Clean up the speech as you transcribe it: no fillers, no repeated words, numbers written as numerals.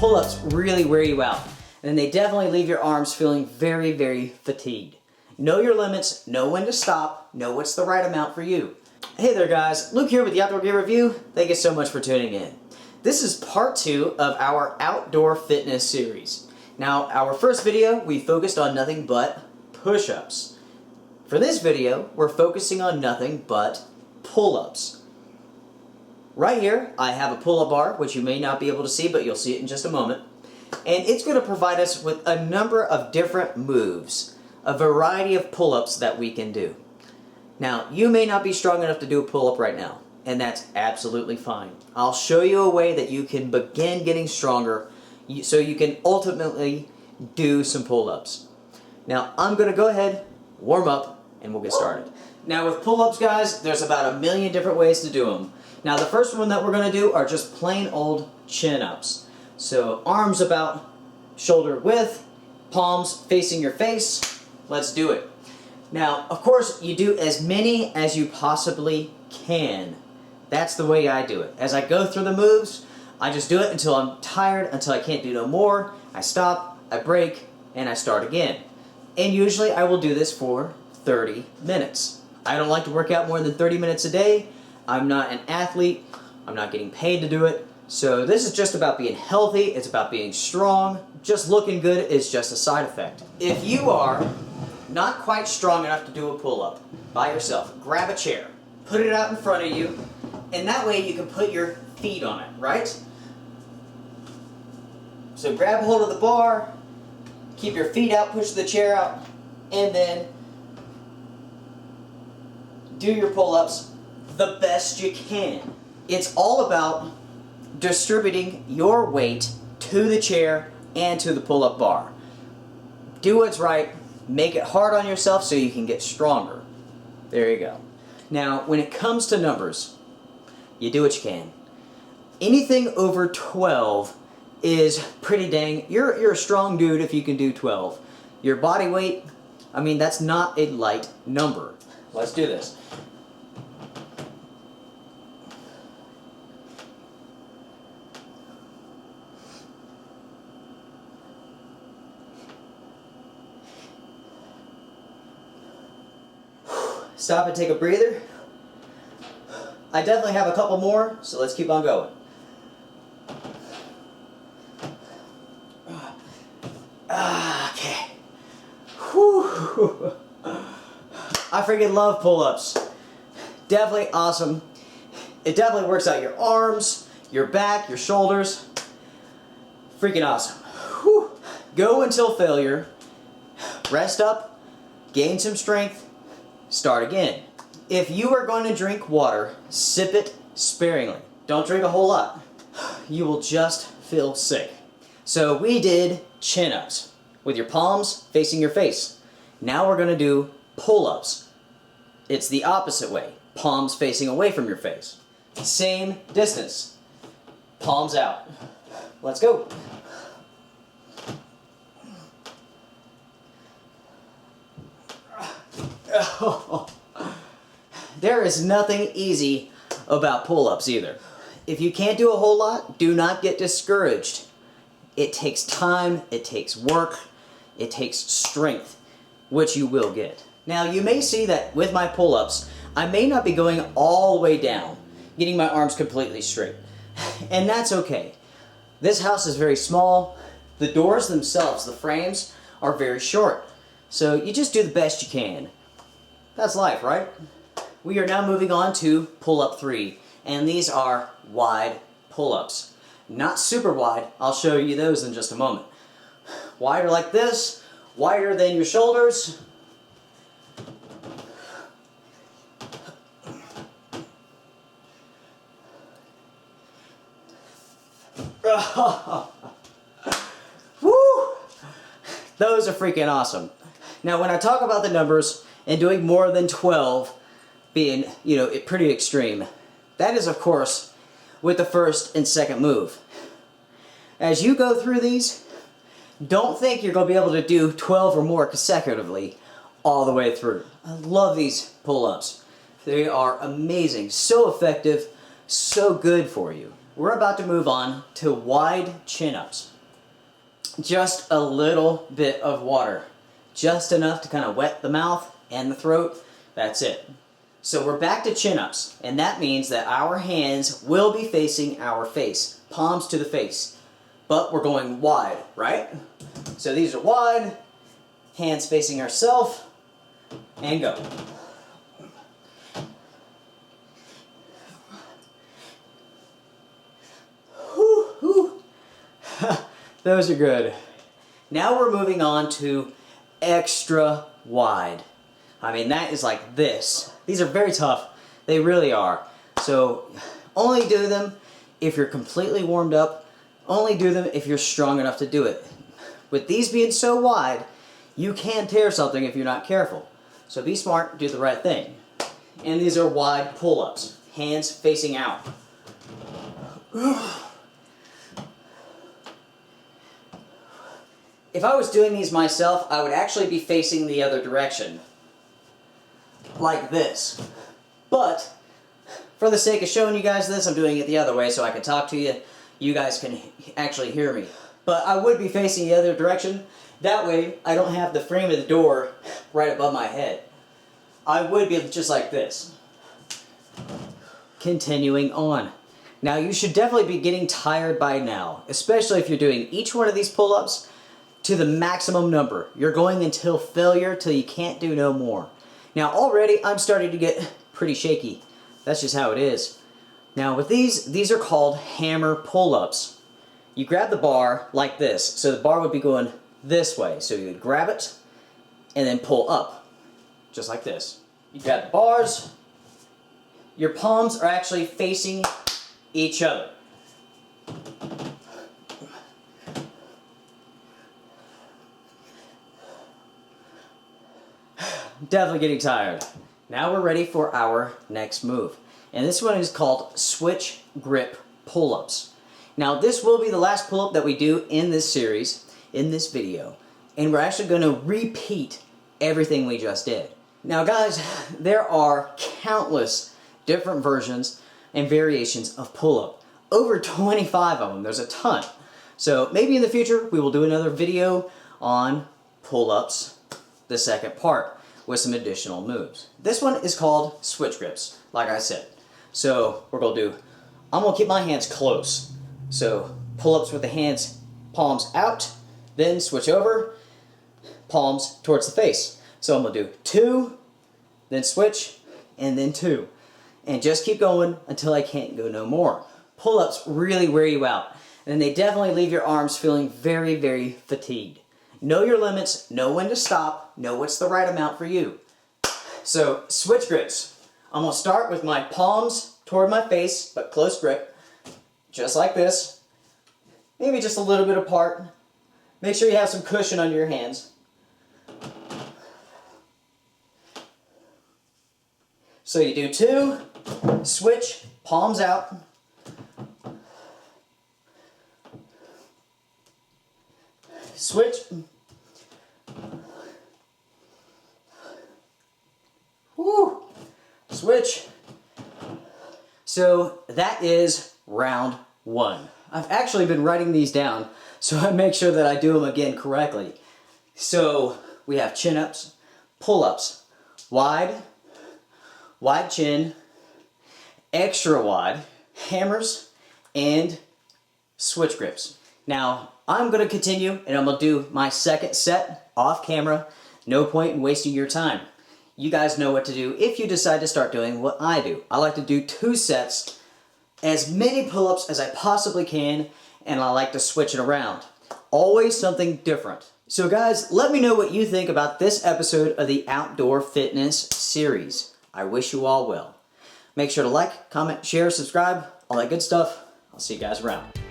pull-ups really wear you out, and they definitely leave your arms feeling very, very fatigued. Know your limits, know when to stop, know what's the right amount for you. Hey there guys, Luke here with the Outdoor Gear Review. Thank you so much for tuning in. This is part 2 of our outdoor fitness series. Now, our first video, we focused on nothing but push-ups. For this video, we're focusing on nothing but pull-ups. Right here, I have a pull-up bar, which you may not be able to see, but you'll see it in just a moment. And it's going to provide us with a number of different moves, a variety of pull-ups that we can do. Now, you may not be strong enough to do a pull-up right now, and that's absolutely fine. I'll show you a way that you can begin getting stronger so you can ultimately do some pull-ups. Now, I'm going to go ahead, warm up, and we'll get started. Now, with pull-ups, guys, there's about a million different ways to do them. Now, the first one that we're going to do are just plain old chin-ups. So, arms about shoulder width, palms facing your face. Let's do it. Now, of course, you do as many as you possibly can. That's the way I do it. As I go through the moves, I just do it until I'm tired, until I can't do no more. I stop, I break, and I start again. And usually I will do this for 30 minutes. I don't like to work out more than 30 minutes a day. I'm not an athlete. I'm not getting paid to do it. So this is just about being healthy. It's about being strong. Just looking good is just a side effect. If you are not quite strong enough to do a pull-up by yourself, grab a chair, put it out in front of you, and that way you can put your feet on it, right? So grab hold of the bar, keep your feet out, push the chair out, and then do your pull-ups the best you can. It's all about distributing your weight to the chair and to the pull-up bar. Do what's right, make it hard on yourself so you can get stronger. There you go. Now, when it comes to numbers, you do what you can. Anything over 12 is pretty dang, you're a strong dude if you can do 12. Your body weight, I mean, that's not a light number. Let's do this. Stop and take a breather. I definitely have a couple more, so let's keep on going. Okay. Whew. I freaking love pull-ups. Definitely awesome. It definitely works out your arms, your back, your shoulders. Freaking awesome. Whew. Go until failure. Rest up. Gain some strength. Start again. If you are going to drink water, sip it sparingly. Don't drink a whole lot. You will just feel sick. So we did chin-ups with your palms facing your face. Now we're going to do pull-ups. It's the opposite way. Palms facing away from your face. Same distance. Palms out. Let's go. There is nothing easy about pull-ups either. If you can't do a whole lot, do not get discouraged. It takes time, it takes work, it takes strength, which you will get. Now, you may see that with my pull-ups, I may not be going all the way down, getting my arms completely straight. And that's okay. This house is very small. The doors themselves, the frames, are very short. So you just do the best you can. That's life, right? We are now moving on to pull-up 3, and these are wide pull-ups. Not super wide, I'll show you those in just a moment. Wider like this, wider than your shoulders. Woo! Those are freaking awesome. Now, when I talk about the numbers and doing more than 12 being, pretty extreme, that is, of course, with the first and second move. As you go through these, don't think you're going to be able to do 12 or more consecutively all the way through. I love these pull-ups. They are amazing, so effective, so good for you. We're about to move on to wide chin-ups. just a little bit of water. Just enough to kind of wet the mouth and the throat. That's it. So we're back to chin-ups, and that means that our hands will be facing our face, palms to the face. But we're going wide, right? So these are wide, hands facing ourselves, and go. Whew, whew. Those are good. Now we're moving on to extra wide. I mean, that is like this. These are very tough. They really are. So only do them if you're completely warmed up. Only do them if you're strong enough to do it. With these being so wide, you can tear something if you're not careful. So be smart, do the right thing. And these are wide pull-ups, hands facing out. If I was doing these myself, I would actually be facing the other direction. Like this. But, for the sake of showing you guys this, I'm doing it the other way so I can talk to you. You guys can actually hear me. But I would be facing the other direction. That way, I don't have the frame of the door right above my head. I would be just like this. Continuing on. Now, you should definitely be getting tired by now, especially if you're doing each one of these pull-ups to the maximum number. You're going until failure, till you can't do no more. Now, already, I'm starting to get pretty shaky. That's just how it is. Now, with these are called hammer pull-ups. You grab the bar like this. So the bar would be going this way. So you would grab it and then pull up. Just like this. You grab the bars. Your palms are actually facing each other. Definitely getting tired. Now we're ready for our next move. And this one is called switch grip pull-ups. Now this will be the last pull-up that we do in this series, in this video. And we're actually going to repeat everything we just did. Now guys, there are countless different versions and variations of pull-up. Over 25 of them. There's a ton. So maybe in the future we will do another video on pull-ups, the second part, with some additional moves. This one is called switch grips, like I said. So we're going to do, I'm going to keep my hands close. So pull-ups with the hands, palms out, then switch over, palms towards the face. So I'm going to do 2, then switch, and then 2. And just keep going until I can't go no more. Pull-ups really wear you out. And they definitely leave your arms feeling very, very fatigued. Know your limits, know when to stop, know what's the right amount for you. So switch grips. I'm going to start with my palms toward my face, but close grip. Just like this. Maybe just a little bit apart. Make sure you have some cushion under your hands. So you do 2, switch, palms out. Switch. Woo. Switch. So that is round 1. I've actually been writing these down so I make sure that I do them again correctly. So we have chin-ups, pull-ups, wide, wide chin, extra wide, hammers, and switch grips. Now, I'm going to continue and I'm going to do my second set off camera. No point in wasting your time. You guys know what to do if you decide to start doing what I do. I like to do 2 sets, as many pull-ups as I possibly can, and I like to switch it around. Always something different. So guys, let me know what you think about this episode of the Outdoor Fitness series. I wish you all well. Make sure to like, comment, share, subscribe, all that good stuff. I'll see you guys around.